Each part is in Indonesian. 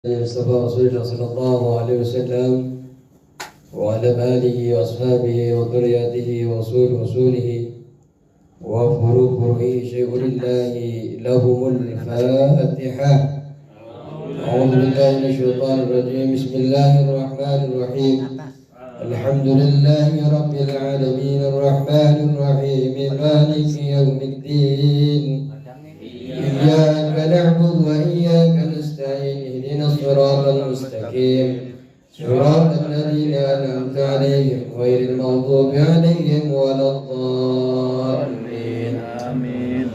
المصطفى رسول الله صلى الله عليه وسلم وعلى آله وأصحابه وذريته ورسوله وفروعه شيخ لله لهم الفاتحة. أعوذ بالله من الشيطان الرجيم. بسم الله الرحمن الرحيم. الحمد لله رب العالمين الرحمن الرحيم مالك يوم الدين إياك نعبد وإياك نستعين اهدنا الصراط المستقيم صراط الذين أنعمت عليهم غير المغضوب عليهم ولا الضالين آمين.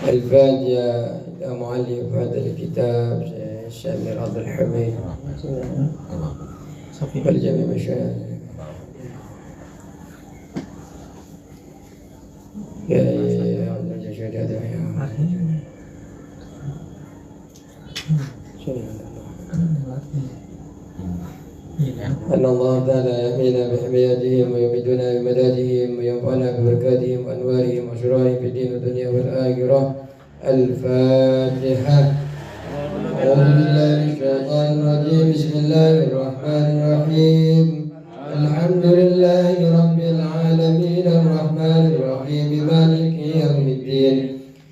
الفاتحة إلى مؤلف هذا الكتاب الشيخ عبد الحميد والجميع مشايخ يا أن الله تعالى يحمينا بحمايتهم ويمدنا بمدادهم وينفعنا ببركاتهم وأنوارهم وأشرارهم في الدين والدنيا والآخرة. الفاتحة. أعوذ بالله من الشيطان الرجيم. بسم الله الرحمن الرحيم. الحمد لله رب العالمين الرحمن الرحيم مالك يوم الدين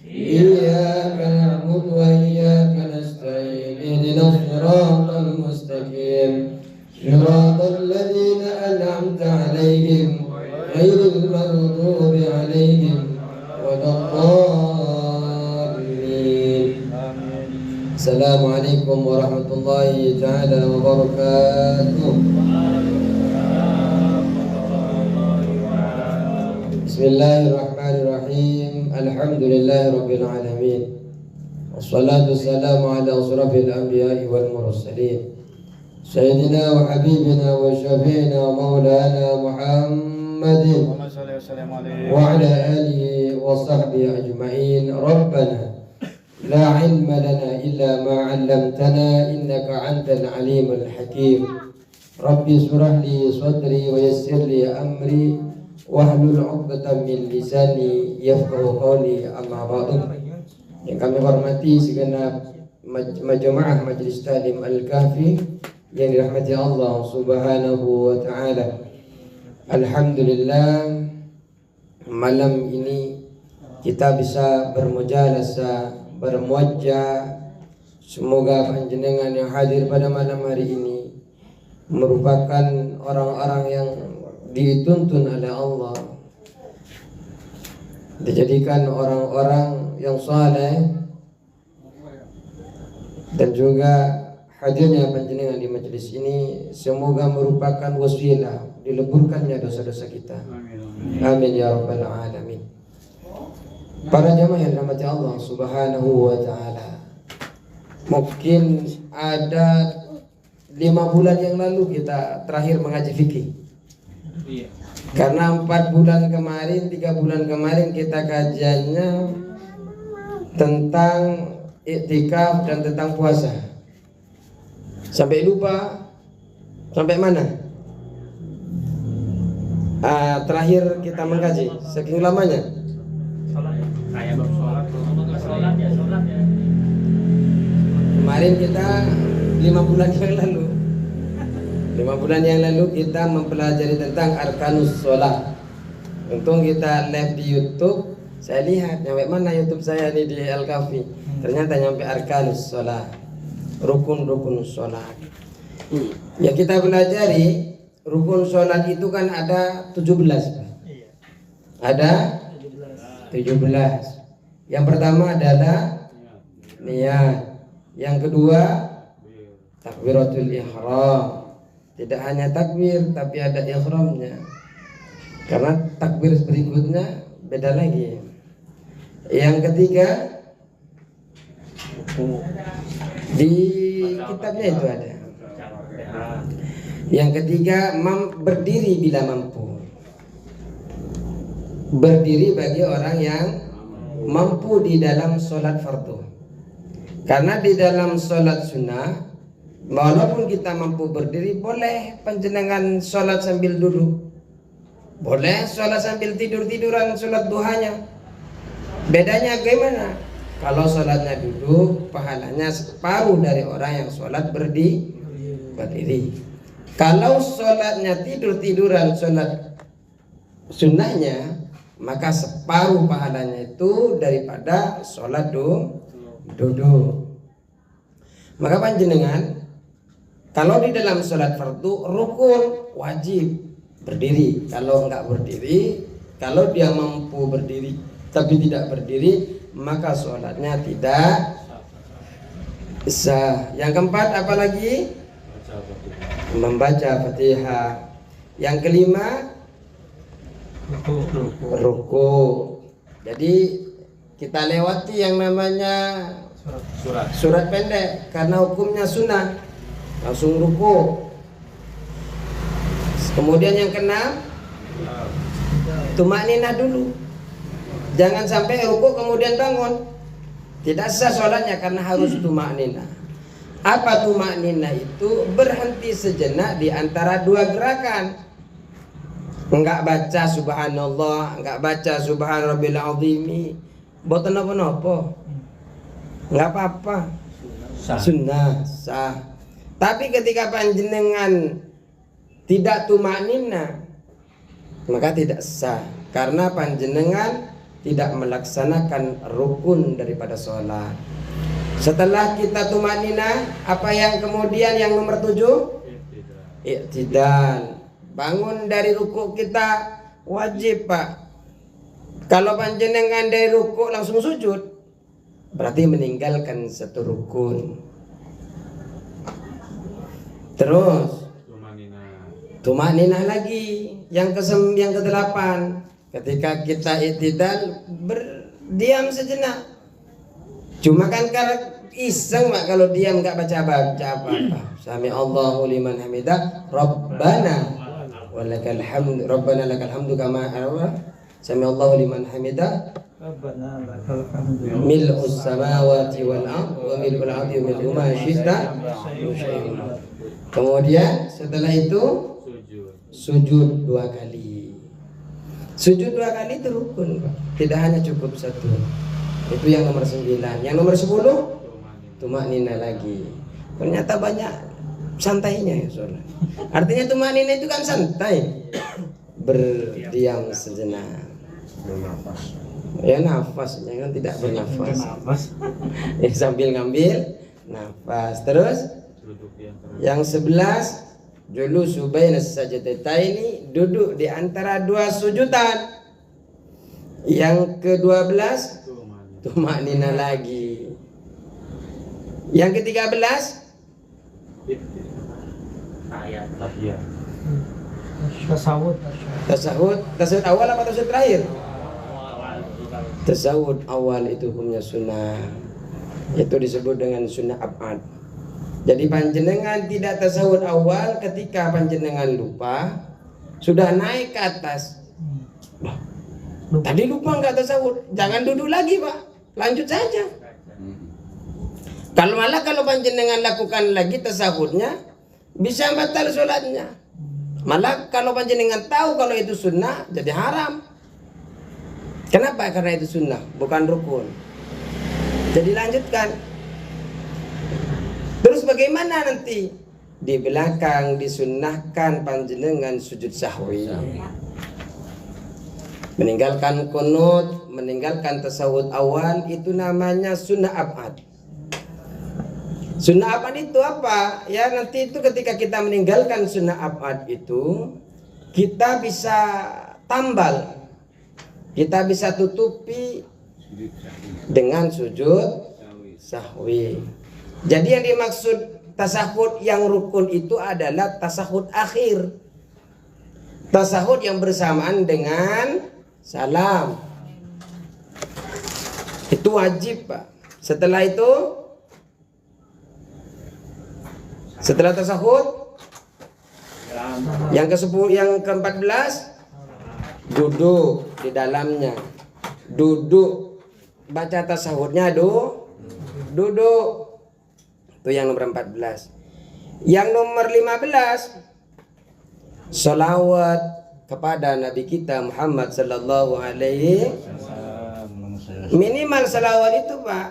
إياك نعبد وإياك نستعين اهدنا الصراط المستقيم صراط الذين أنعمت عليهم غير المغضوب عليهم ولا الضالين. السلام عليكم ورحمة الله تعالى وبركاته. بسم الله الرحمن الرحيم. الحمد لله رب العالمين والصلاة والسلام على أشرف الأنبياء والمرسلين سيدنا وحبيبنا وشفيعنا ومولانا محمد وعلى آله وصحبه أجمعين. ربنا لا علم لنا إلا ما علمتنا إنك أنت العليم الحكيم. ربي اشرح لي صدري ويسر لي أمري wahlul 'uqdatam min lisani yafqahu qawli. Amma ba'du. Yang kami hormati segenap majmu'ah Majelis Ta'lim Al-Kahfi yang dirahmati Allah Subhanahu wa taala. Alhamdulillah, malam ini kita bisa bermujalasah, bermuajjah. Semoga panjenengan yang hadir pada malam hari ini merupakan orang-orang yang dituntun oleh Allah, dijadikan orang-orang yang saleh, dan juga hadirnya panjenengan di majelis ini semoga merupakan wasilah dileburkannya dosa-dosa kita. Amin ya rabbal alamin. Para jamaah yang dirahmati Allah Subhanahu wa taala, mungkin ada 5 bulan yang lalu kita terakhir mengaji fikih. Karena 4 bulan kemarin, 3 bulan kemarin kita kajiannya tentang iktikaf dan tentang puasa. Sampai lupa sampai mana? Terakhir kita mengkaji saking lamanya. Kemarin kita 5 bulan yang lalu 5 bulan yang lalu kita mempelajari tentang arkanus sholat. Untung kita live di YouTube. Saya lihat nyampe mana YouTube saya ini di Al-Kahfi. Ternyata nyampe arkanus sholat, rukun-rukun sholat. Ya kita pelajari rukun sholat itu kan ada 17. Ada 17. Yang pertama adalah niat. Yang kedua takbiratul ihram. Tidak hanya takbir tapi ada ihramnya. Karena takbir berikutnya beda lagi. Yang ketiga di kitabnya itu ada. Yang ketiga berdiri bila mampu. Berdiri bagi orang yang mampu di dalam sholat fardu. Karena di dalam sholat sunnah, walaupun kita mampu berdiri, boleh panjenengan sholat sambil duduk, boleh sholat sambil tidur-tiduran, sholat duhanya. Bedanya bagaimana? Kalau sholatnya duduk, pahalanya separuh dari orang yang sholat berdiri. Kalau sholatnya tidur-tiduran, sholat sunnahnya, maka separuh pahalanya itu daripada sholat duduk. Maka panjenengan, kalau di dalam sholat fardu rukun wajib berdiri. Kalau enggak berdiri, kalau dia mampu berdiri tapi tidak berdiri, maka sholatnya tidak sah. Yang keempat apa lagi? Membaca Fatihah. Yang kelima ruku. Jadi kita lewati yang namanya surat pendek karena hukumnya sunnah, langsung ruku. Kemudian yang keenam, tumakninah dulu. Jangan sampai ruku kemudian bangun. Tidak sah sholatnya karena harus tumakninah. Apa tumakninah itu? Berhenti sejenak di antara dua gerakan. Enggak baca subhanallah, enggak baca subhan rabbil azimi. Boten napa-napa. Enggak apa-apa. Sunnah sah. Tapi ketika panjenengan tidak tumakninah, maka tidak sah karena panjenengan tidak melaksanakan rukun daripada sholat. Setelah kita tumakninah, apa yang kemudian yang nomor 7? I'tidal. Bangun dari ruku kita wajib, Pak. Kalau panjenengan dari ruku langsung sujud, berarti meninggalkan satu rukun. Terus tumakninah lagi yang ke-8. Ketika kita i'tidal, berdiam sejenak. Cuma kan karena iseng, Pak, kalau diam enggak baca-baca apa-apa. Sami Allahu liman hamidah, Rabbana walakal hamd, Rabbana lakal hamdu kama arwa. Sami Allahu liman hamidah, Rabbana lakal hamdu mil'us samawati wal ardh wa mil'ul ardi wa mil'u ma syi'ta. Kemudian setelah itu sujud 2 kali. Sujud 2 kali itu rukun, Pak. Tidak hanya cukup 1. Itu yang nomor 9. Yang nomor 10 tumakninah lagi. Ternyata banyak santainya ya sholat. Artinya tumakninah itu kan santai. Berdiam sejenak. Bernafas. Ya nafas, jangan tidak bernafas. Ya, sambil ngambil nafas. Terus yang 11 julusu bainas sajdataini, duduk di antara 2 sujudan. Yang ke-12 tumakninah lagi. Yang ke-13 tasawuf awal apa tasawuf terakhir? Tasawuf awal itu hukumnya sunnah. Itu disebut dengan sunnah ab'ad. Jadi panjenengan tidak tasawuf awal ketika panjenengan lupa, sudah naik ke atas. Tadi lupa enggak tasawuf, jangan duduk lagi, Pak. Lanjut saja. Kalau panjenengan lakukan lagi tasawufnya, bisa batal sholatnya. Malah kalau panjenengan tahu kalau itu sunnah, jadi haram. Kenapa? Karena itu sunnah, bukan rukun. Jadi lanjutkan. Terus bagaimana nanti? Di belakang disunnahkan panjenengan sujud sahwi. Meninggalkan kunut, meninggalkan tasawuf awal, itu namanya sunnah ab'ad. Sunnah ab'ad itu apa? Ya nanti itu ketika kita meninggalkan sunnah ab'ad itu, kita bisa tambal. Kita bisa tutupi dengan sujud sahwi. Jadi yang dimaksud tasahud yang rukun itu adalah tasahud akhir. Tasahud yang bersamaan dengan salam. Itu wajib, Pak. Setelah itu, setelah tasahud yang ke-10, yang ke-14 duduk di dalamnya. Duduk baca tasahudnya duduk. Itu yang nomor 14. Yang nomor 15 salawat kepada Nabi kita Muhammad sallallahu alaihi Minimal selawat itu Pak.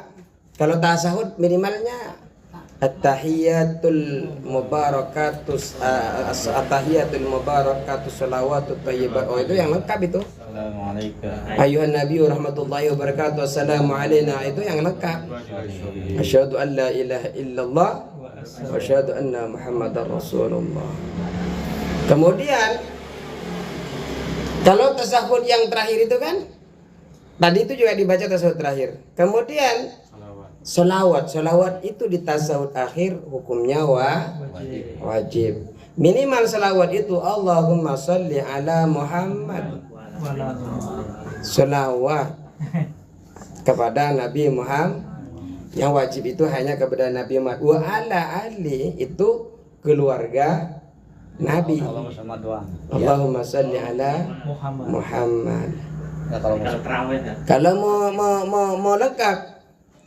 Kalau tasahud minimalnya At-tahiyatul mubarakatus at-tahiyatul mubarakatus salawatut thayyibat. Oh, itu yang lengkap itu. Assalamualaikum. Ayuhan Nabi rahmatullahi wabarakatuh. Assalamu alaina, itu yang lengkap. Asyhadu an la ilaha illallah wa asyhadu anna Muhammadar Rasulullah. Kemudian kalau tasahud yang terakhir itu kan tadi itu juga dibaca tasahud terakhir. Kemudian Solawat itu di tasawuf akhir hukumnya wajib. Minimal solawat itu Allahumma sholli ala Muhammad. Solawat kepada Nabi Muhammad. Yang wajib itu hanya kepada Nabi Muhammad. Wa ala ali itu keluarga Nabi. Allahumma sholli ala Muhammad. Kalau mau lengkap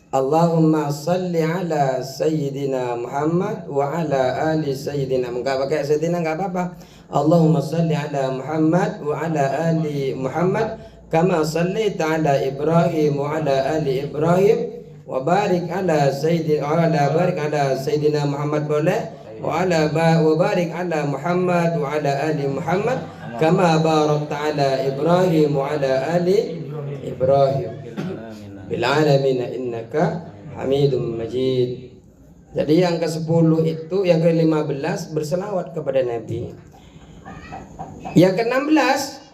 Allahumma salli ala Sayyidina Muhammad wa ala ali Sayyidina. Enggak pakai Sayyidina enggak apa-apa. Allahumma salli ala Muhammad wa ala ali Muhammad kama sallaita ala Ibrahim wa ala ali Ibrahim wa barik ala Sayyidina Muhammad boleh wa barik ala Muhammad wa ala ali Muhammad kama barakta ala Ibrahim wa ala ali Ibrahim bil alamin innaka Hamidum Majid. Jadi yang ke-10 itu, yang ke-15 berselawat kepada Nabi. Yang ke-16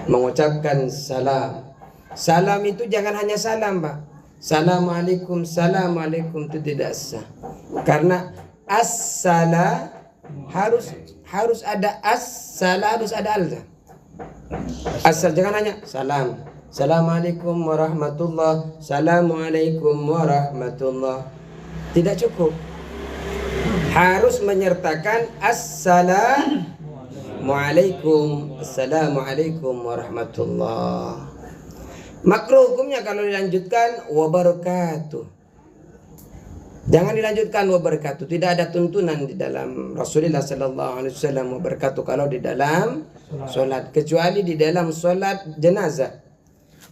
mengucapkan salam. Salam itu jangan hanya salam, Pak. Assalamualaikum, assalamualaikum itu tidak sah. Karena as-salam harus ada as-salam, harus ada alza. Asal jangan hanya salam. Assalamualaikum warahmatullah. Assalamualaikum warahmatullah. Tidak cukup. Harus menyertakan assalamualaikum. Assalamualaikum warahmatullah. Makruh hukumnya kalau dilanjutkan wabarakatuh. Jangan dilanjutkan wabarakatuh. Tidak ada tuntunan di dalam Rasulullah sallallahu alaihi wasallam wabarakatuh kalau di dalam solat, kecuali di dalam solat jenazah.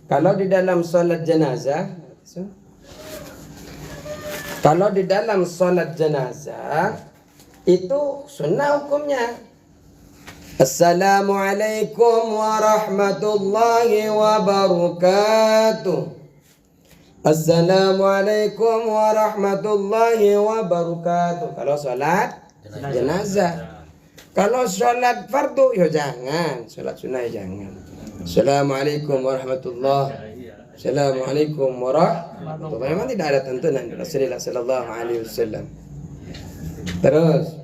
Kalau di dalam solat jenazah, itu sunnah hukumnya. Assalamualaikum warahmatullahi wabarakatuh. Assalamualaikum warahmatullahi wabarakatuh. Kalau solat jenazah. Kalau solat fardu, ya jangan. Solat sunnah ya jangan. Assalamualaikum warahmatullahi. Assalamualaikum warahmatullahi. Memang tidak ada tuntunan dari Rasulullah sallallahu alaihi wasallam. Terus.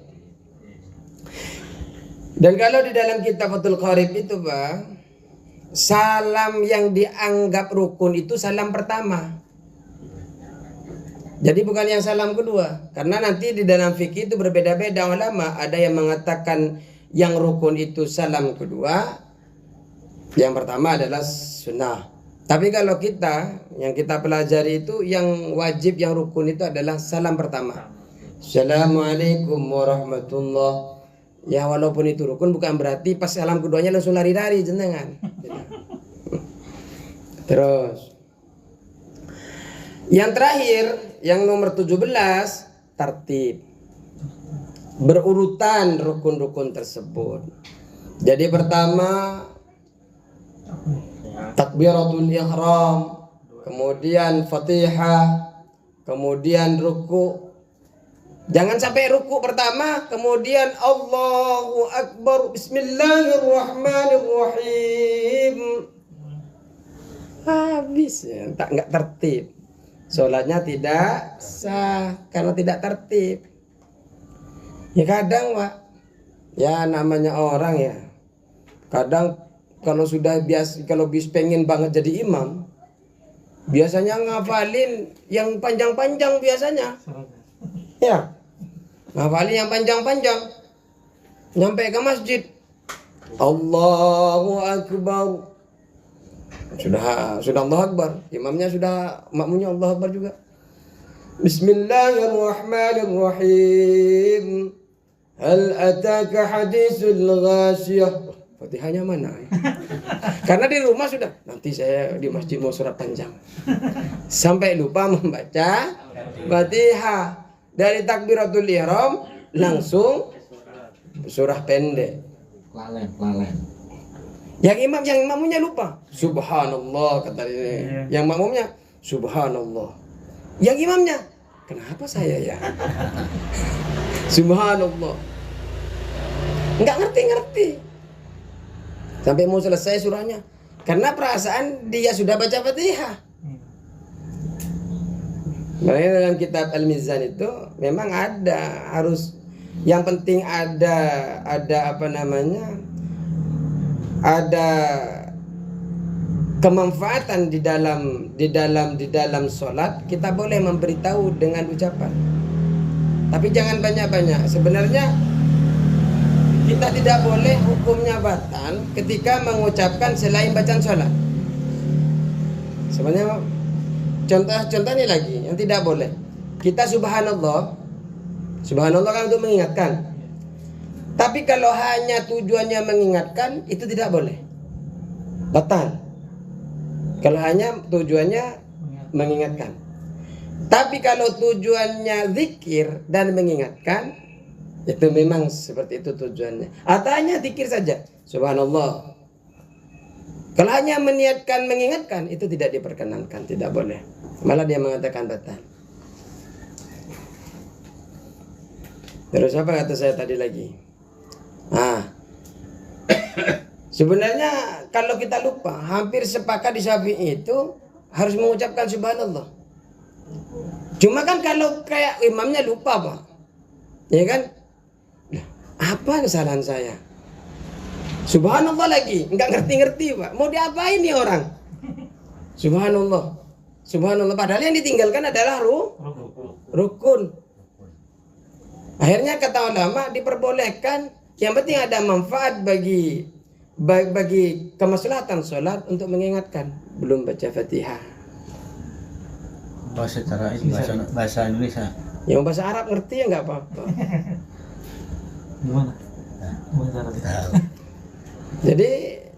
Dan kalau di dalam kitab Fathul Qarib itu, Pak, salam yang dianggap rukun itu salam pertama. Jadi bukan yang salam kedua. Karena nanti di dalam fikih itu berbeda-beda ulama. Ada yang mengatakan yang rukun itu salam kedua. Yang pertama adalah sunnah. Tapi kalau yang kita pelajari itu yang wajib, yang rukun itu adalah salam pertama. Assalamualaikum warahmatullah. Ya walaupun itu rukun bukan berarti pas salam keduanya langsung lari-lari jenengan. Terus. Yang terakhir, yang nomor 17, tertib. Berurutan rukun-rukun tersebut. Jadi pertama takbiratul ihram, kemudian Fatihah, kemudian ruku. Jangan sampai ruku pertama, kemudian Allahu Akbar, Bismillahirrahmanirrahim. Habis ya, enggak tertib. Sholatnya tidak sah karena tidak tertib. Ya kadang, Pak, ya namanya orang ya. Kadang kalau sudah kalau pengen banget jadi imam, biasanya ngafalin yang panjang-panjang biasanya. Ya. Ngafalin yang panjang-panjang. Nyampe ke masjid, Allahu Akbar. Sudah Allahu Akbar. Imamnya sudah, makmumnya Allahu Akbar juga. Bismillahirrahmanirrahim. Hal ataka hadisul ghasiyah. Fatihahnya mana? Karena di rumah sudah, nanti saya di masjid mau surat panjang. Sampai lupa membaca Fatihah. Dari takbiratul ihram langsung surah pendek. Lalen. Yang imamnya lupa. Subhanallah kata dia. Yang makmumnya subhanallah. Yang imamnya, kenapa saya ya? Subhanallah. Enggak ngerti. Sampai mau selesai surahnya. Karena perasaan dia sudah baca Fatihah. Makanya dalam kitab Al-Mizan itu memang harus yang penting ada kemanfaatan di dalam sholat. Kita boleh memberitahu dengan ucapan, tapi jangan banyak-banyak. Sebenarnya kita tidak boleh hukumnya batal ketika mengucapkan selain bacaan sholat. Sebenarnya contohnya lagi yang tidak boleh. Kita subhanallah kan untuk mengingatkan. Tapi kalau hanya tujuannya mengingatkan, itu tidak boleh, batal. Kalau hanya tujuannya mengingatkan. Tapi kalau tujuannya zikir dan mengingatkan, itu memang seperti itu tujuannya. Atau hanya zikir saja, subhanallah. Kalau hanya meniatkan mengingatkan, itu tidak diperkenankan, tidak boleh. Malah dia mengatakan batal. Terus apa kata saya tadi lagi? Sebenarnya kalau kita lupa, hampir sepakat di Syafi'i itu harus mengucapkan subhanallah. Cuma kan kalau kayak imamnya lupa, Pak, ya kan? Apa kesalahan saya? Subhanallah lagi, nggak ngerti-ngerti, Pak. Mau diapain nih orang? Subhanallah. Padahal yang ditinggalkan adalah rukun. Akhirnya kata ulama diperbolehkan, yang penting ada manfaat bagi kemaslahatan sholat untuk mengingatkan. Belum baca Fatihah. Bahasa Indonesia. Yang bahasa Arab ngerti ya nggak apa-apa. Gimana?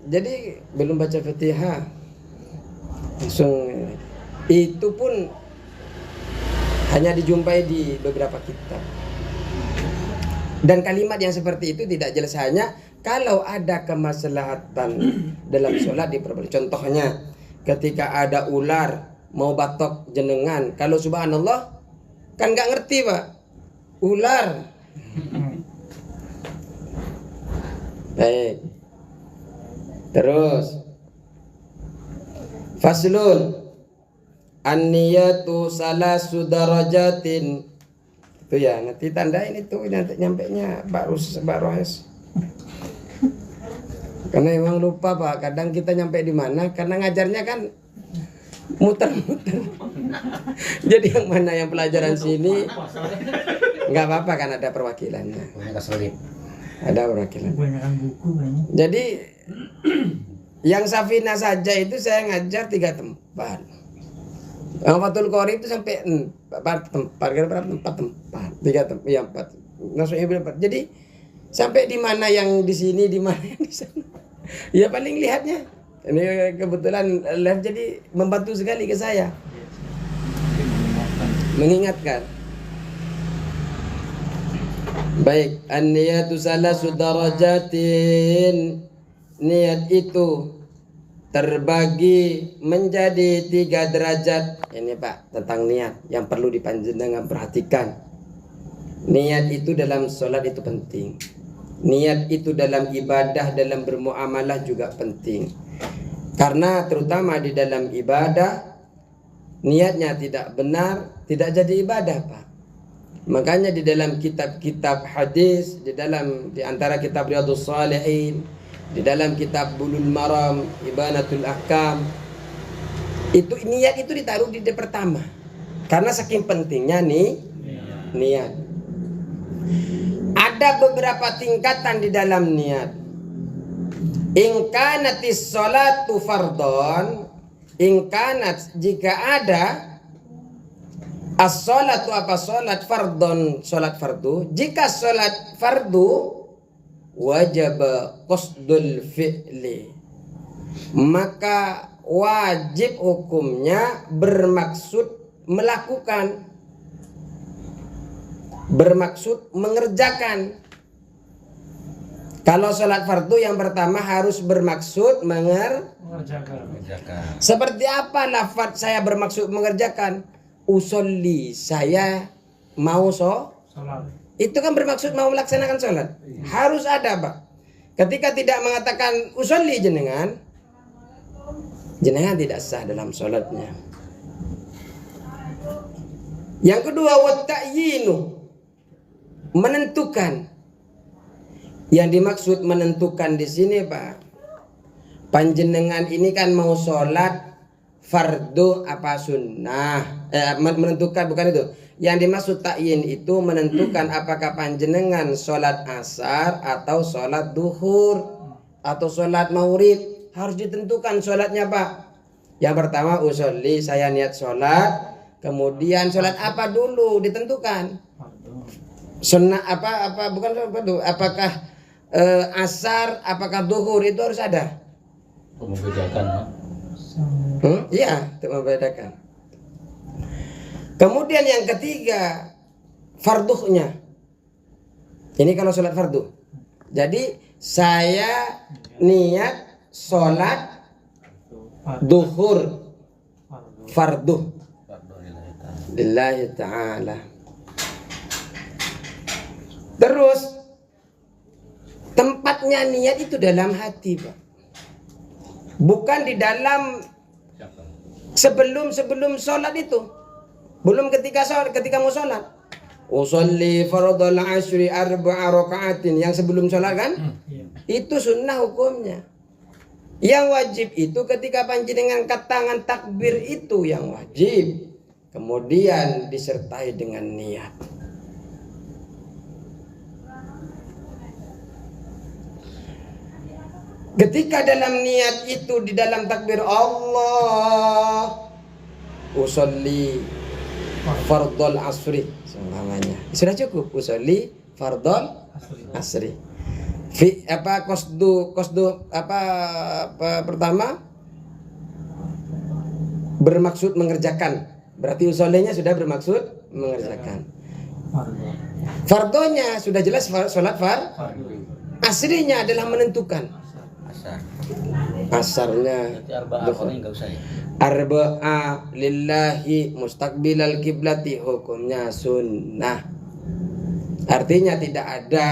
Jadi belum baca Fatihah langsung, itu pun hanya dijumpai di beberapa kitab. Dan kalimat yang seperti itu tidak jelas, hanya kalau ada kemaslahatan dalam sholat diperbolehkan. Contohnya ketika ada ular mau batok jenengan, kalau subhanallah kan nggak ngerti, Pak, ular. Baik. Terus faslun an-niyatu salasu darajatin. Itu ya, nanti tandain itu nanti nyampenya baru. Karena emang lupa, Pak, kadang kita nyampe di mana karena ngajarnya kan muter-muter. Jadi yang mana yang pelajaran sini nggak apa-apa kan, ada perwakilannya. Ada perwakilan. Jadi yang Safina saja itu saya ngajar 3 tempat. Yang Fathul Qori itu sampai 4 tempat, kira-kira 4 tempat, 3 tempat, ya 4. Maksudnya 4. Jadi sampai di mana yang di sini, di mana yang di sana. Ya paling lihatnya. Ini kebetulan live jadi membantu sekali ke saya. Mengingatkan. Baik, an-niyatu salasu darajatin. Niat itu terbagi menjadi 3 derajat. Ini, Pak, tentang niat yang perlu dipanjenengan perhatikan. Niat itu dalam sholat itu penting. Niat itu dalam ibadah, dalam bermuamalah juga penting. Karena terutama di dalam ibadah, niatnya tidak benar, tidak jadi ibadah, Pak. Makanya di dalam kitab-kitab hadis, di antara kitab Riyadhus Shalihin, di dalam kitab Bulul Maram, Ibanatul Ahkam, itu niat itu ditaruh di pertama. Karena saking pentingnya niat. Ada beberapa tingkatan di dalam niat. In kanatis sholatu fardhon, in kanat, jika ada as-sholatu, apa sholat fardhon, sholat fardu. Jika sholat fardu wajib qasdul fi'li, maka wajib hukumnya bermaksud melakukan, bermaksud mengerjakan. Kalau sholat fardu yang pertama harus bermaksud mengerjakan. Seperti apa lafaz saya bermaksud mengerjakan? Usolli, saya mau sholat. Itu kan bermaksud mau melaksanakan sholat. Harus ada, Pak. Ketika tidak mengatakan usolli jenengan tidak sah dalam sholatnya. Yang kedua, watta'yinu, menentukan. Yang dimaksud menentukan di sini, Pak, panjenengan ini kan mau sholat fardu apa sunnah, menentukan, bukan itu. Yang dimaksud ta'yin itu menentukan apakah panjenengan sholat asar atau sholat duhur atau sholat maurib. Harus ditentukan sholatnya, Pak. Yang pertama usolli, saya niat sholat. Kemudian sholat apa dulu ditentukan. Sunnah apa bukan apa itu? Apakah asar, apakah duhur, itu harus ada. Membedakan. Iya, untuk membedakan. Kemudian yang ketiga, farduhnya. Ini kalau sholat fardu. Jadi saya niat sholat duhur fardu lillahi ta'ala. Terus tempatnya niat itu dalam hati, Pak. Bukan di dalam sebelum sholat itu. Belum ketika mau sholat. Usolli fardhal ashri arba'a raka'atin, yang sebelum sholat kan? Itu sunnah hukumnya. Yang wajib itu ketika panjenengan angkat tangan takbir, itu yang wajib. Kemudian disertai dengan niat. Ketika dalam niat itu, di dalam takbir Allah usolli fardhal asri semuanya. Sudah cukup usolli fardhal asri. Qasdu pertama bermaksud mengerjakan. Berarti usollinya sudah bermaksud mengerjakan. Fardonya sudah jelas sholat asrinya adalah menentukan. Asarnya arba'a lillahi mustaqbilal kiblati, hukumnya sunnah. Artinya tidak ada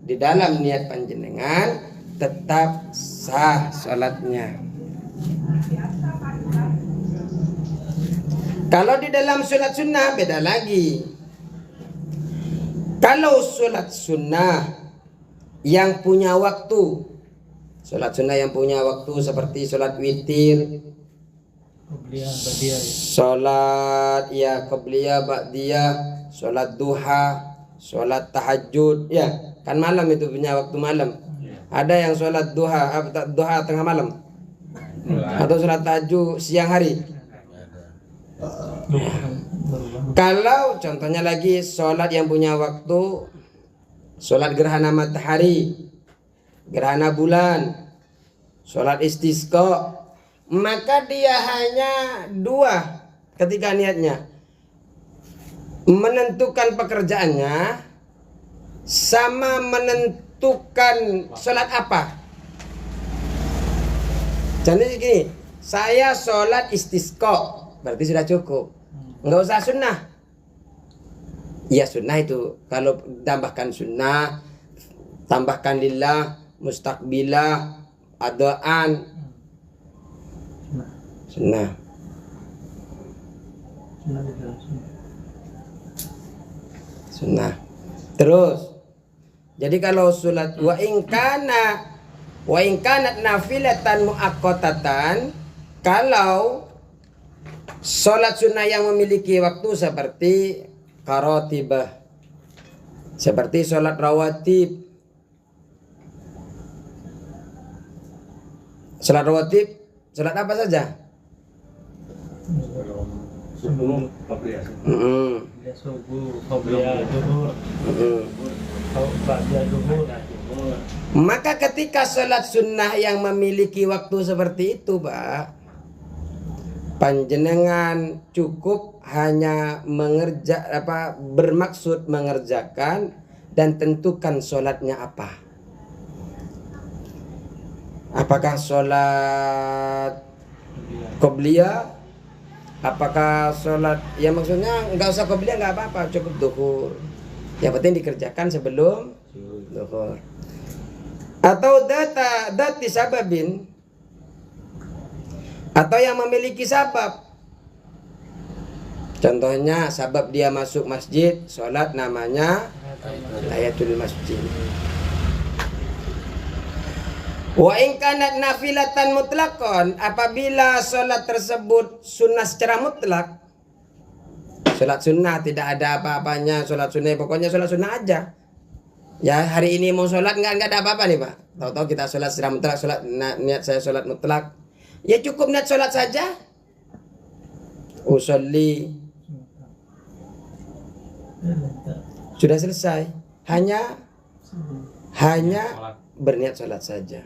di dalam niat panjenengan, tetap sah salatnya. Kalau di dalam salat sunnah beda lagi. Kalau salat sunnah yang punya waktu, salat sunnah yang punya waktu seperti salat witir, salat qabliyah, ba'diyah, salat duha, salat tahajud, ya kan malam itu punya waktu malam. Ada yang salat duha tengah malam, atau salat tahajud siang hari. Kalau contohnya lagi salat yang punya waktu, salat gerhana matahari, gerhana bulan, salat istisqa, maka dia hanya dua ketika niatnya. Menentukan pekerjaannya sama menentukan salat apa. Contohnya gini, saya salat istisqa, berarti sudah cukup. Enggak usah sunnah. Ya sunnah itu kalau tambahkan sunnah, tambahkan lillah, mustaqbilah, adaan, sunnah. Sunnah. Terus, jadi kalau salat wa in kanat nafilatan muaqqatatan, kalau salat sunnah yang memiliki waktu seperti karatibah, seperti salat rawatib. Salat rawatib, salat apa saja? Sebelum qabliyah. Subuh, qabliyah, zuhur, ba'da zuhur, Maka ketika sholat sunnah yang memiliki waktu seperti itu, Pak, panjenengan cukup hanya bermaksud mengerjakan dan tentukan sholatnya apa. Apakah sholat qobliyah? Apakah sholat, ya maksudnya nggak usah qobliyah nggak apa-apa, cukup duhur. Yang penting dikerjakan sebelum duhur. Atau dati sababin, atau yang memiliki sabab. Contohnya sabab dia masuk masjid, sholat namanya tahiyatul masjid. Wa in kanat nafilatan mutlaqan, apabila sholat tersebut sunnah secara mutlak, sholat sunnah tidak ada apa-apanya, sholat sunnah pokoknya sholat sunnah aja. Ya hari ini mau sholat nggak ada apa-apa nih Pak. Tahu-tahu kita sholat secara mutlak, niat saya sholat mutlak. Ya cukup niat sholat saja. Usolli. Sudah selesai. Hanya berniat sholat saja.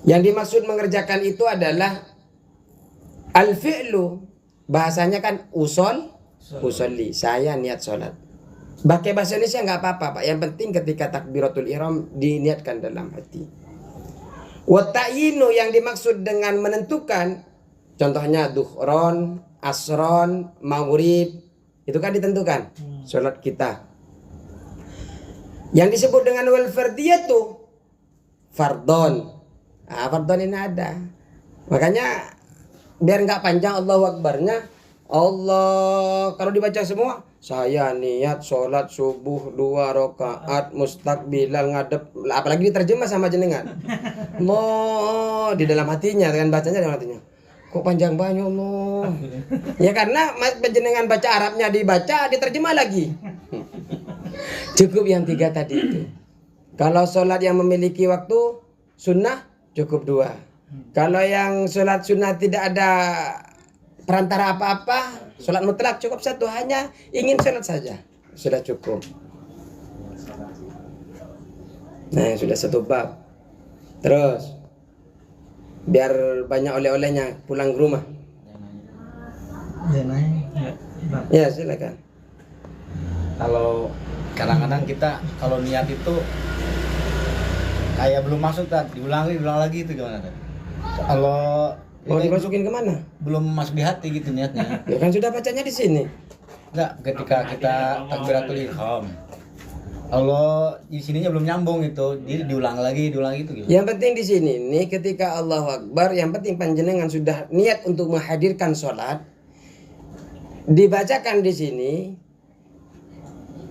Yang dimaksud mengerjakan itu adalah al-fi'lu. Bahasanya kan usolli. Saya niat sholat. Pakai bahasa Indonesia nggak apa-apa Pak. Yang penting ketika takbiratul ihram diniatkan dalam hati. Wa ta'yinu yang dimaksud dengan menentukan, contohnya duhron, asron, maghrib, itu kan ditentukan sholat kita. Yang disebut dengan wal fardiyatu, fardon. Fardon ini ada. Makanya biar nggak panjang Allahu Akbarnya, Allah kalau dibaca semua, saya niat sholat subuh 2 rakaat mustaqbilal ngadep, apalagi diterjemah sama jenengan. Mo di dalam hatinya dengan bacanya dalam hatinya. Kok panjang banyak Allah? Ya karena jenengan baca Arabnya dibaca, diterjemah lagi. Cukup yang 3 tadi itu. Kalau sholat yang memiliki waktu sunnah cukup 2. Kalau yang sholat sunnah tidak ada perantara apa-apa, sholat mutlak cukup 1, hanya ingin sholat saja, sudah cukup. Nah sudah 1 bab. Terus biar banyak oleh-olehnya pulang ke rumah. Ya silakan. Kalau kadang-kadang kita kalau niat itu kayak belum masuk diulang lagi itu gimana kan? Kalau Mau dimasukin kemana? belum masuk di hati gitu niatnya. Ya kan sudah bacanya di sini. Enggak, ketika kita takbiratul ihram. Kalau di sininya belum nyambung gitu, jadi diulang lagi gitu gitu. Yang penting di sini nih ketika Allahu Akbar, yang penting panjenengan sudah niat untuk menghadirkan sholat, dibacakan di sini.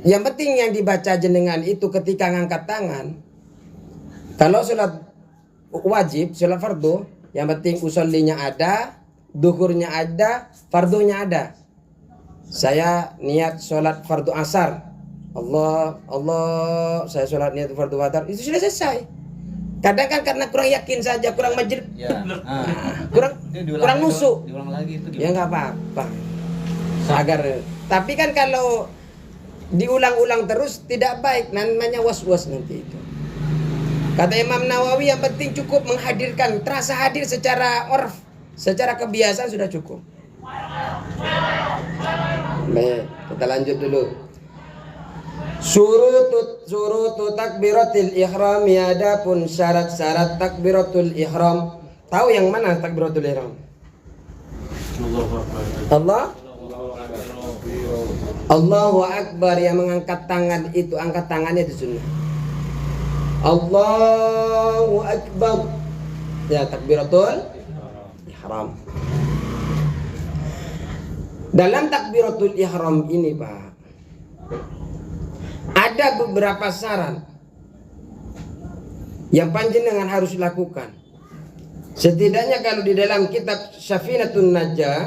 Yang penting yang dibaca jenengan itu ketika ngangkat tangan. Kalau sholat wajib, sholat fardu, yang penting usollinya ada, duhurnya ada, fardunya ada. Saya niat sholat fardu asar. Allah, saya sholat niat fardu asar. Itu sudah selesai. Kadang kan karena kurang yakin saja, kurang majid, Ya. kurang nusuk. Diulang lagi itu Ya nggak apa-apa. Agar, tapi kan kalau diulang-ulang terus tidak baik, namanya was-was nanti itu. Kata Imam Nawawi yang penting cukup menghadirkan, terasa hadir secara orf, secara kebiasaan sudah cukup. Baik, kita lanjut dulu. Surutu takbiratul ihram, adapun syarat-syarat takbiratul ihram. Tahu yang mana takbiratul ihram? Allahu Akbar, yang mengangkat tangan itu, angkat tangannya itu sunnah. Allahu Akbar, ya takbiratul ihram. Dalam takbiratul ihram ini Pak, ada beberapa syarat yang panjenengan harus lakukan. Setidaknya kalau di dalam kitab Syafinatun Najah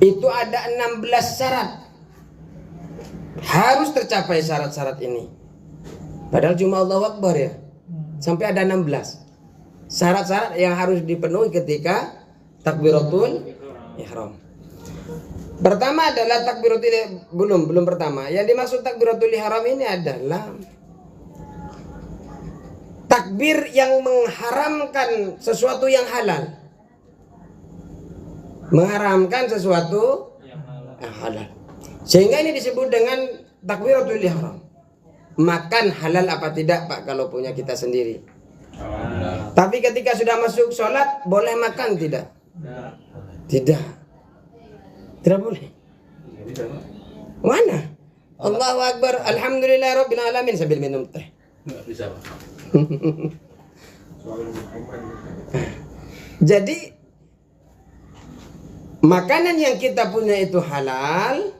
itu ada 16 syarat. Harus tercapai syarat-syarat ini. Padahal cuma Allahu Akbar ya. Sampai ada 16 syarat-syarat yang harus dipenuhi ketika takbiratul ihram. Pertama adalah takbiratul belum pertama. Yang dimaksud takbiratul ihram ini adalah takbir yang mengharamkan sesuatu yang halal. Mengharamkan sesuatu yang halal. Sehingga ini disebut dengan takbiratul ihram. Makan halal apa tidak Pak kalau punya kita sendiri? Tapi ketika sudah masuk sholat boleh makan tidak? Tidak. Tidak boleh. Mana? Allahu Akbar, Alhamdulillah Rabbil Alamin sambil minum teh. Nggak bisa, Pak. Jadi makanan yang kita punya itu halal,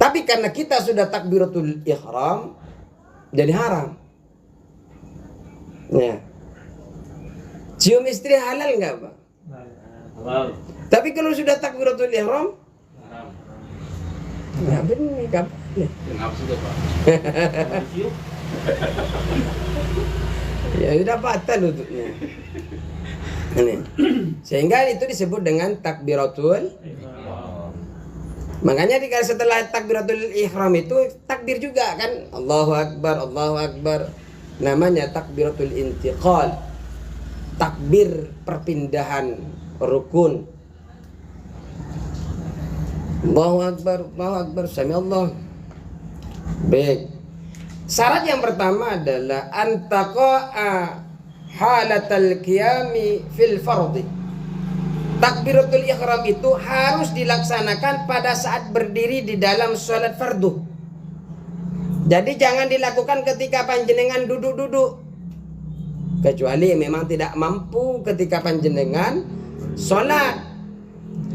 tapi karena kita sudah takbiratul ihram jadi haram. Ya. Cium istri halal nggak Pak? Halal. Tapi kalau sudah takbiratul ihram, Haram. nggak benar, nggak boleh. Kenapa sudah, Pak? Ya sudah batal wudhunya. Ini. Sehingga itu disebut dengan takbiratul. Makanya setelah takbiratul ihram itu takbir juga kan, Allahu Akbar, Allahu Akbar. Namanya takbiratul intiqal. Takbir perpindahan rukun. Allahu Akbar, Sami Allah. Baik. Syarat yang pertama adalah antaqa'a halatal qiyami fil fardhi. Takbiratul ihram itu harus dilaksanakan pada saat berdiri di dalam sholat fardu. Jadi jangan dilakukan ketika panjenengan duduk-duduk. Kecuali memang tidak mampu ketika panjenengan sholat.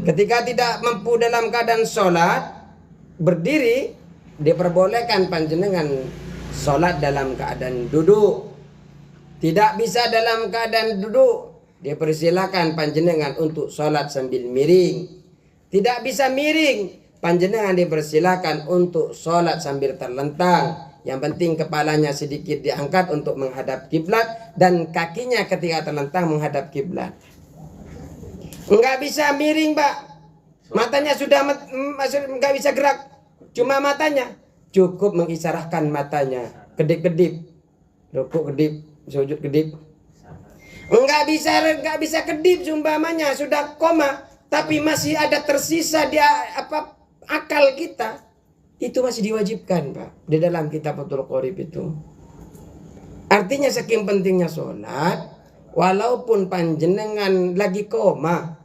Ketika tidak mampu dalam keadaan sholat, berdiri, diperbolehkan panjenengan sholat dalam keadaan duduk. Tidak bisa dalam keadaan duduk, dipersilakan panjenengan untuk sholat sambil miring. Tidak bisa miring, panjenengan dipersilakan untuk sholat sambil terlentang. Yang penting kepalanya sedikit diangkat untuk menghadap kiblat dan kakinya ketika terlentang menghadap kiblat. Enggak bisa miring Pak, matanya sudah enggak bisa gerak, cuma matanya cukup mengisarahkan matanya, kedip-kedip, rukuk kedip, sujud kedip. Enggak bisa kedip seumpamanya sudah koma, tapi masih ada tersisa dia akal kita, itu masih diwajibkan Pak di dalam kitab Fathul Qorib itu. Artinya saking pentingnya sholat. Walaupun panjenengan lagi koma,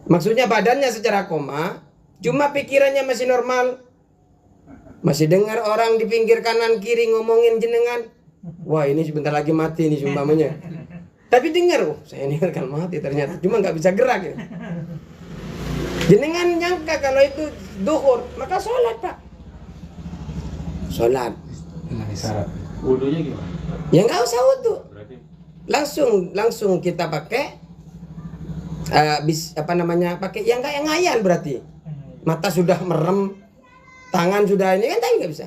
maksudnya badannya secara koma, cuma pikirannya masih normal, masih dengar orang di pinggir kanan kiri ngomongin jenengan, wah ini sebentar lagi mati nih sumpamanya. Tapi dengar, saya ini akan mati ternyata, cuma nggak bisa gerak ya. Jenengan nyangka kalau itu duhur, maka sholat Pak. Sholat. Dengan isyarat. Wudunya gimana? Ya nggak usah wudhu. Berarti Langsung kita pakai pakai yang kayak ngayal berarti. Mata sudah merem, tangan sudah ini kan tapi nggak bisa.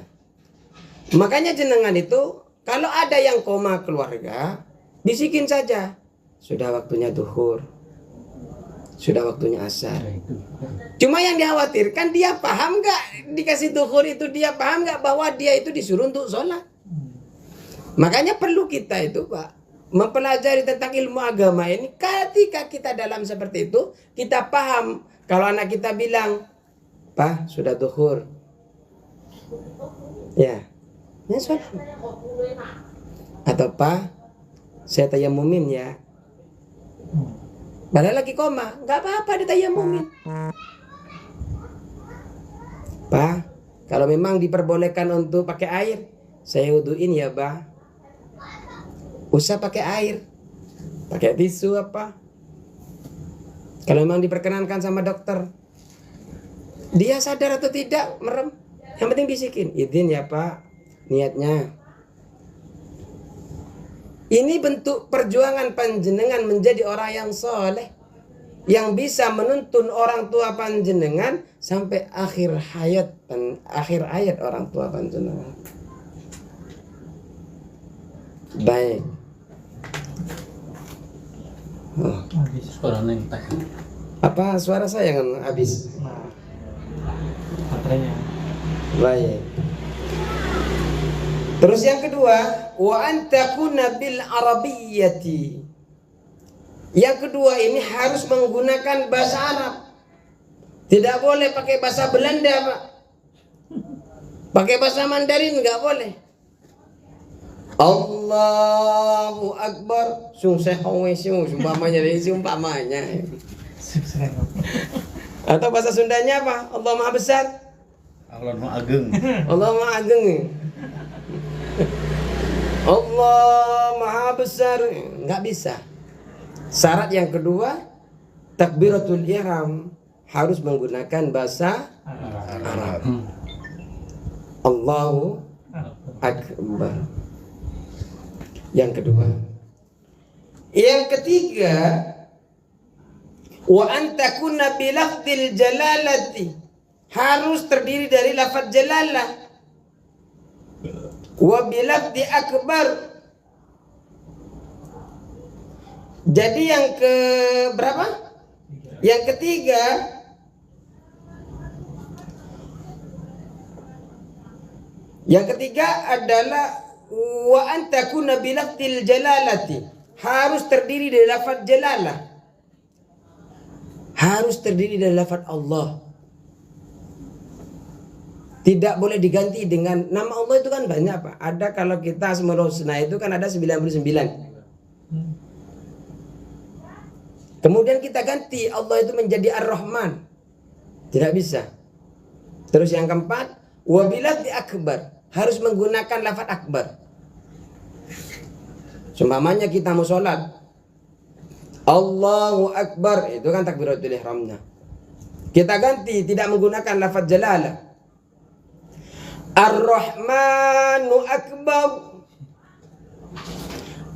Makanya jenengan itu kalau ada yang koma keluarga, bisikin saja. Sudah waktunya duhur. Sudah waktunya asar. Cuma yang dikhawatirkan dia paham nggak dikasih duhur itu, dia paham nggak bahwa dia itu disuruh untuk sholat. Makanya perlu kita itu Pak mempelajari tentang ilmu agama ini. Ketika kita dalam seperti itu, kita paham. Kalau anak kita bilang, Pak sudah duhur, ya sholat. Atau Pak saya tayamumin ya, padahal lagi koma, nggak apa-apa ditayamumin. Pak kalau memang diperbolehkan untuk pakai air, saya wuduin ya Pak. Usah pakai air, pakai tisu apa. Kalau memang diperkenankan sama dokter, dia sadar atau tidak merem, yang penting bisikin, izin ya Pak, niatnya. Ini bentuk perjuangan panjenengan menjadi orang yang soleh, yang bisa menuntun orang tua panjenengan sampai akhir hayat orang tua panjenengan. Baik. Suara neng tak. Apa suara saya yang habis? baterainya. Baik. Terus yang kedua, wa an takuna bil arabiyyati. Yang kedua ini harus menggunakan bahasa Arab. Tidak boleh pakai bahasa Belanda, Pak. Pakai bahasa Mandarin enggak boleh. Allahu Akbar. Umpamanya. Atau bahasa Sundanya apa? Allah Maha Besar. Allah Maha Ageng. Allah Maha Ageng. Allah Maha Besar. Enggak bisa. Syarat yang kedua, takbiratul ihram harus menggunakan bahasa Arab. Allahu Akbar. Yang kedua. Yang ketiga, wa an takuna bi lafdzil jalalati, harus terdiri dari lafaz jalalah. Wa bi lafdzi akbar. Jadi yang ke berapa? Yang ketiga, adalah wa an takuna bi lafdzil jalalati, harus terdiri dari lafaz jalalah. Harus terdiri dari lafaz Allah. Tidak boleh diganti dengan nama Allah. Itu kan banyak, Pak. Ada, kalau kita Asmaul Husna itu kan ada 99. Kemudian kita ganti Allah itu menjadi Ar-Rahman. Tidak bisa. Terus yang keempat, wa bilafzi akbar, harus menggunakan lafaz akbar. Seumpamanya kita mau sholat, Allahu Akbar, itu kan takbiratul ihramnya. Kita ganti, tidak menggunakan lafaz jalalah. Ar-Rahmanu Akbar,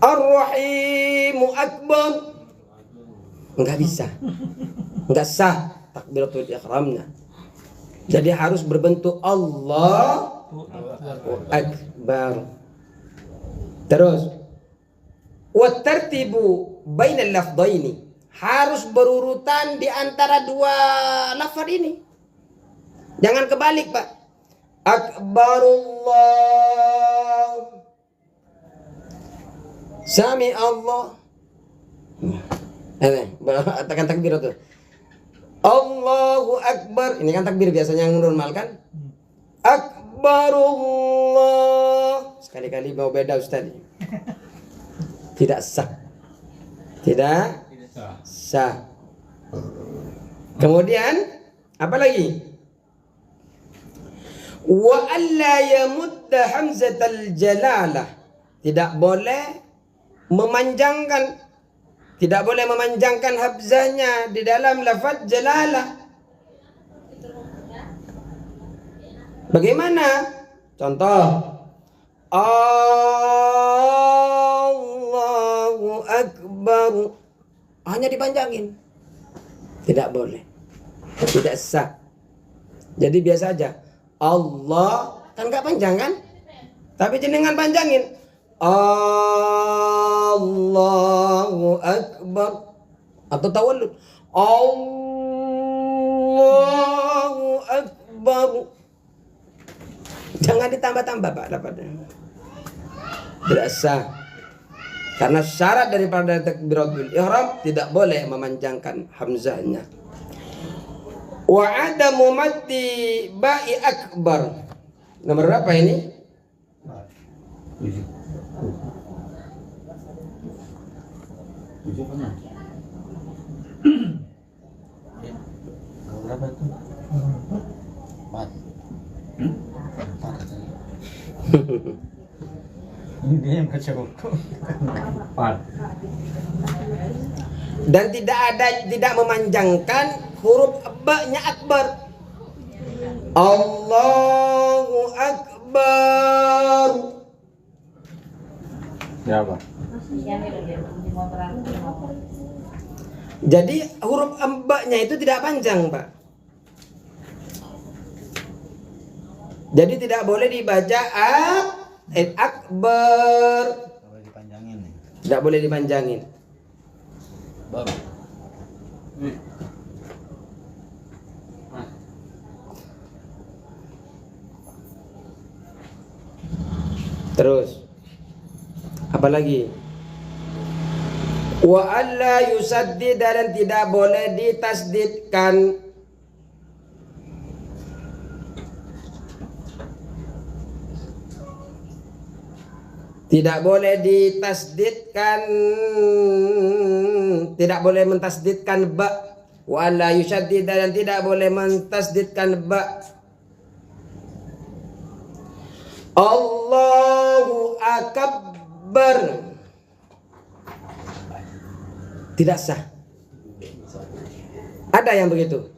Ar-Rahimu Akbar. Enggak bisa, enggak sah takbiratul ihramnya. Jadi harus berbentuk Allahu Akbar. Terus, wa tartibu bainal lafdhaini, harus berurutan di antara dua lafaz ini. Jangan kebalik, Pak. Akbarullah, Sami Allah. Tekan takbir itu. Allahu Akbar. Ini kan takbir biasanya yang normal kan? Akbarullah. Sekali-kali mau beda Ustaz. Tidak sah. Tidak sah. Kemudian apa lagi? Wa alla yamudda hamzatal jalalah. Tidak boleh memanjangkan, tidak boleh memanjangkan hamzahnya di dalam lafaz jalalah. Bagaimana? Contoh, Allahu Akbar, hanya dipanjangin. Tidak boleh. Tidak sah. Jadi biasa aja. Allah, kan enggak panjang kan? Tapi jenengan panjangin. Allahu Akbar. Atau tawallud. Allahu Akbar. Jangan ditambah-tambah, Pak, lafaznya. Tidak sah. Karena syarat daripada takbiratul ihram tidak boleh memanjangkan hamzahnya. Wa adamu maddi ba'i akbar. Nomor berapa ini? Berapa itu? 4. Ini dia yang baca buku. 4. Dan tidak memanjangkan huruf ba-nya akbar. Allahu Akbar. Ya, Pak. Jadi huruf ba-nya itu tidak panjang, Pak. Jadi tidak boleh dibaca akbar. Boleh dipanjangin nih. Tidak boleh dipanjangin. Bang. Terus apa lagi? Wa alla yusaddid, dan tidak boleh ditasdidkan. Tidak boleh ditasdidkan, tidak boleh mentasdidkan ba. Wa alla yusaddid, dan tidak boleh mentasdidkan ba. Allahu akbar. Tidak sah. Ada yang begitu.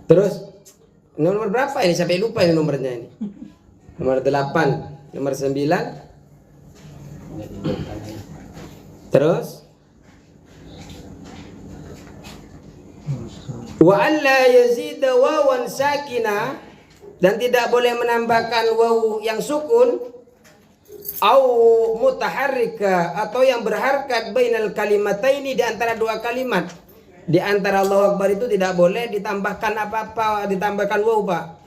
Terus nomor berapa ini? Sampai lupa ini nomornya ini. Nomor 8, nomor 9. Terus wa alla yazida wawan sakina, dan tidak boleh menambahkan waw yang sukun, au mutaharrika, atau yang berharakat bainal kalimataini, di antara dua kalimat. Di antara Allahu Akbar itu tidak boleh ditambahkan apa-apa, ditambahkan waw, Pak.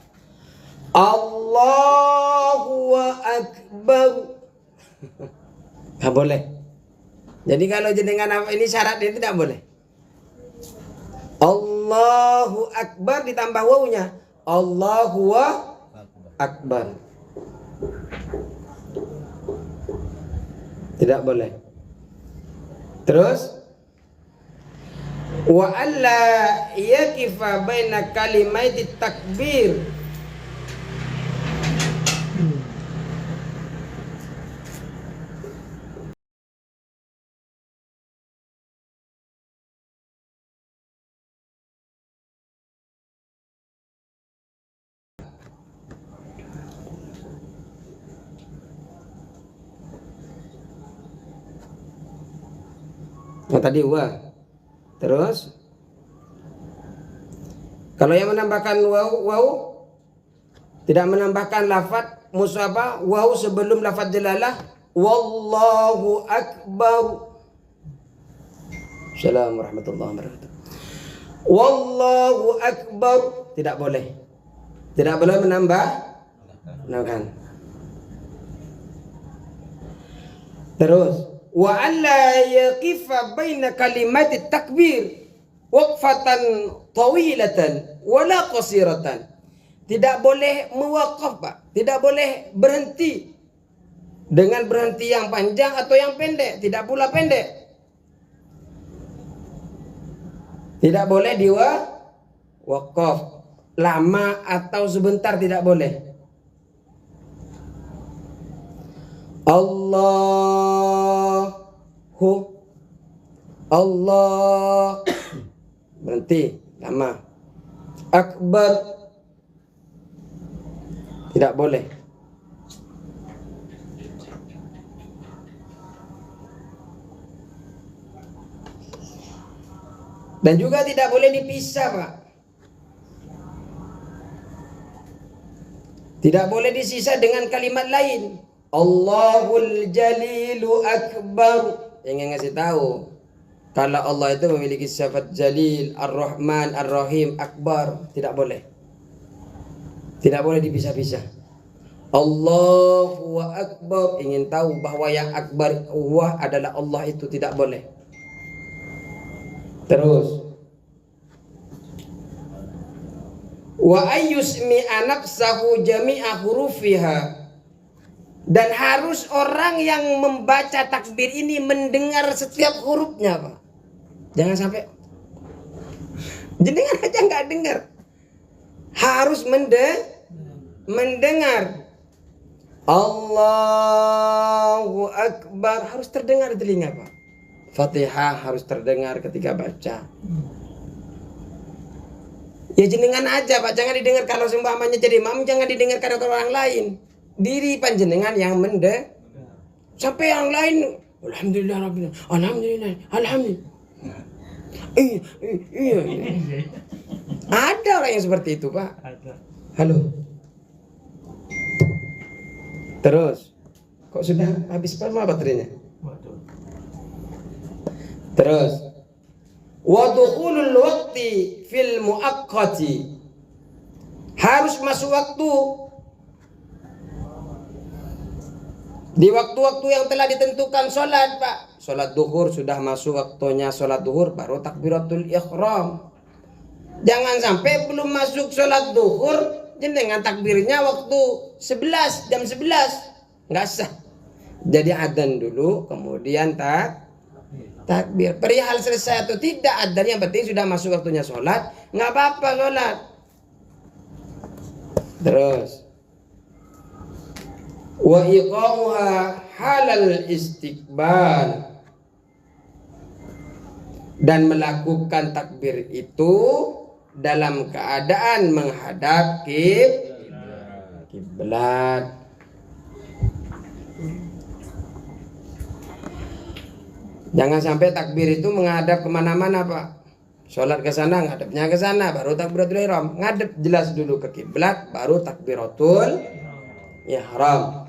Allahu Akbar. Enggak boleh. Jadi kalau jenengan ini syarat ini tidak boleh. Allahu Akbar ditambah wawunya. Allahu Akbar. Tidak boleh. Terus wa alla yakifa baina kalimati takbir. Yang tadi wa. Terus kalau yang menambahkan waw tidak menambahkan lafaz musabah waw sebelum lafaz jalalah, wallahu akbar. Assalamualaikum warahmatullahi wabarakatuh. Wallahu akbar, tidak boleh. Tidak boleh menambahkan. Terus wa alla yaqifa baina kalimat takbir waqfatan tawilatan wala qasiratan. Tidak boleh mewaqaf, Pak. Tidak boleh berhenti dengan berhenti yang panjang atau yang pendek, tidak pula pendek. Tidak boleh waqaf lama atau sebentar, tidak boleh. Allah berhenti lama. Akbar tidak boleh. Dan juga tidak boleh dipisah, Pak. Tidak boleh disisa dengan kalimat lain. Allahul Jalilu Akbar. Yang ngasih tahu kalau Allah itu memiliki sifat Jalil, Ar-Rahman, Ar-Rahim, Akbar. Tidak boleh. Tidak boleh dipisah-pisah. Allahu Akbar. Ingin tahu bahwa yang Akbar Allah adalah Allah, itu tidak boleh. Terus wa ayyusmi'a nafsahu jami'a hurufiha, dan harus orang yang membaca takbir ini mendengar setiap hurufnya, Pak. Jangan sampai jenengan aja nggak dengar, harus mendengar. Allahu Akbar harus terdengar di telinga, Pak. Fatihah harus terdengar ketika baca. Ya jenengan aja, Pak, jangan didengar. Kalau seumpamanya jadi imam, jangan didengarkan oleh orang lain. Diri panjenengan yang sampai yang lain alhamdulillah rabbil alhamdulillah alhamdulillah. Iya. Ada orang yang seperti itu, Pak. Halo. Terus kok sudah habis berapa baterainya? Terus wa dukhulul waqti fil muaqqati, harus masuk waktu Di waktu-waktu yang telah ditentukan sholat, Pak. Sholat duhur sudah masuk waktunya sholat duhur, baru takbiratul ihram. Jangan sampai belum masuk sholat duhur, jenengan takbirnya waktu 11, jam 11. Nggak sah. Jadi adzan dulu, kemudian takbir. Perihal selesai atau tidak adzan, yang penting sudah masuk waktunya sholat, nggak apa-apa sholat. Terus, wa iqamuha halal istiqbal, dan melakukan takbir itu dalam keadaan menghadap kiblat. Jangan sampai takbir itu menghadap kemana-mana, Pak. Sholat ke sana, ngadepnya ke sana, baru takbiratul ihram. Ngadep jelas dulu ke kiblat, baru takbiratul ihram.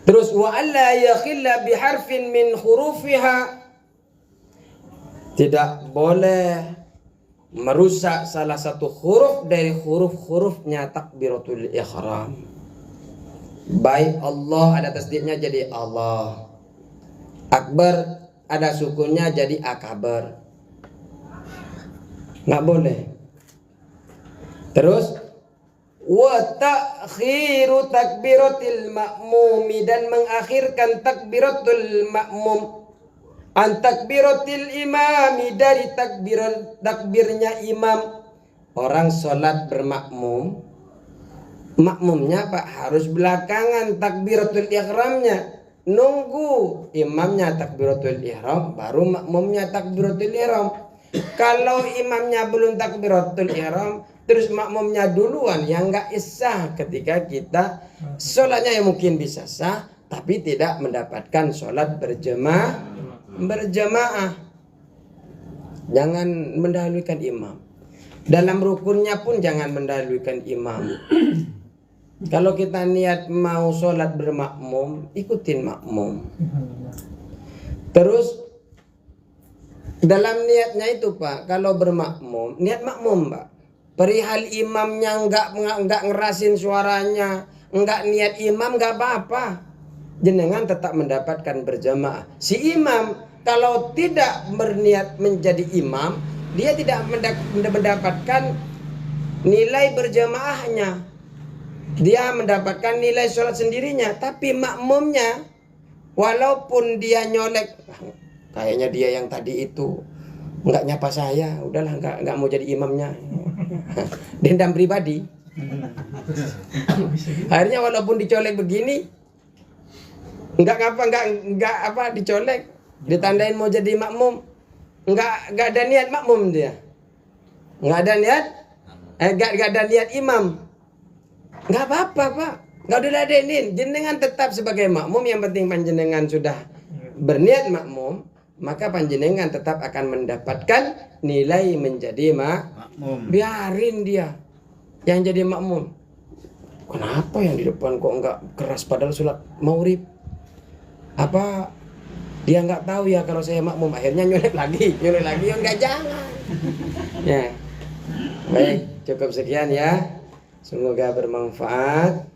Terus wa alla yakhilla biharfin min hurufiha, tidak boleh merusak salah satu huruf dari huruf-hurufnya takbiratul ihram. Baik Allah ada tasdidnya jadi Allah, akbar ada sukunnya jadi akbar, nggak boleh. Terus wa ta'khiru takbiratil ma'mumi, dan mengakhirkan takbiratul ma'mum an takbiratil imami, dari takbirnya imam. Orang sholat bermakmum, makmumnya Pak harus belakangan takbiratul ihramnya, nunggu imamnya takbiratul ihram baru makmumnya takbiratul ihram. Kalau imamnya belum takbiratul ihram terus makmumnya duluan, yang nggak sah ketika kita sholatnya yang mungkin bisa sah tapi tidak mendapatkan sholat berjamaah. Jangan mendahulukan imam. Dalam rukunnya pun jangan mendahulukan imam. Kalau kita niat mau sholat bermakmum, ikutin makmum. Terus dalam niatnya itu Pak, kalau bermakmum, niat makmum Pak. Perihal imamnya enggak ngerasin suaranya, enggak niat imam, enggak apa-apa. Jenengan tetap mendapatkan berjamaah. Si imam kalau tidak berniat menjadi imam, dia tidak mendapatkan nilai berjamaahnya. Dia mendapatkan nilai sholat sendirinya. Tapi makmumnya, walaupun dia nyolek, kayaknya dia yang tadi itu nggak nyapa saya, udahlah nggak mau jadi imamnya. Dendam pribadi. Akhirnya walaupun dicolek begini, nggak dicolek, ditandain mau jadi makmum, nggak ada niat makmum dia, nggak ada niat imam, nggak apa-apa Pak, nggak diladenin. Jenengan tetap sebagai makmum, yang penting panjenengan sudah berniat makmum, maka panjenengan tetap akan mendapatkan nilai menjadi makmum. Biarin dia yang jadi makmum. Kenapa yang di depan kok nggak keras padahal sholat maghrib? Apa dia nggak tahu ya kalau saya makmum? Akhirnya nyolek lagi, ya nggak, jangan. Ya, baik, cukup sekian ya. Semoga bermanfaat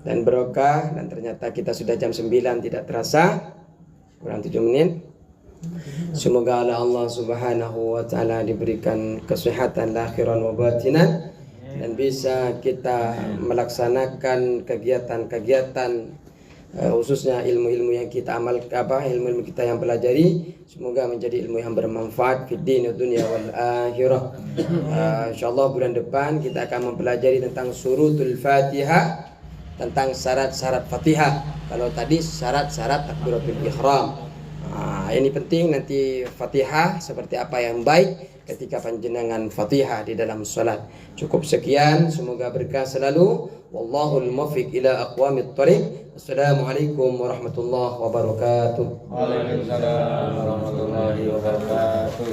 dan barokah. Dan ternyata kita sudah jam 9 tidak terasa, kurang 7 menit. Semoga Allah Subhanahu wa taala diberikan kesehatan lahiran wa batinan, dan bisa kita melaksanakan kegiatan-kegiatan khususnya ilmu-ilmu yang kita ilmu-ilmu kita yang pelajari, semoga menjadi ilmu yang bermanfaat fid din wa dunya wal akhirah. Insyaallah bulan depan kita akan mempelajari tentang surutul Fatihah, tentang syarat-syarat Fatihah. Kalau tadi syarat-syarat takbiratul ihram. Ini penting nanti Fatihah seperti apa yang baik ketika panjenengan Fatihah di dalam salat. Cukup sekian, semoga berkah selalu. Wallahul muwaffiq ila aqwamit thoriq. Assalamualaikum warahmatullahi wabarakatuh. Waalaikumsalam warahmatullahi wabarakatuh.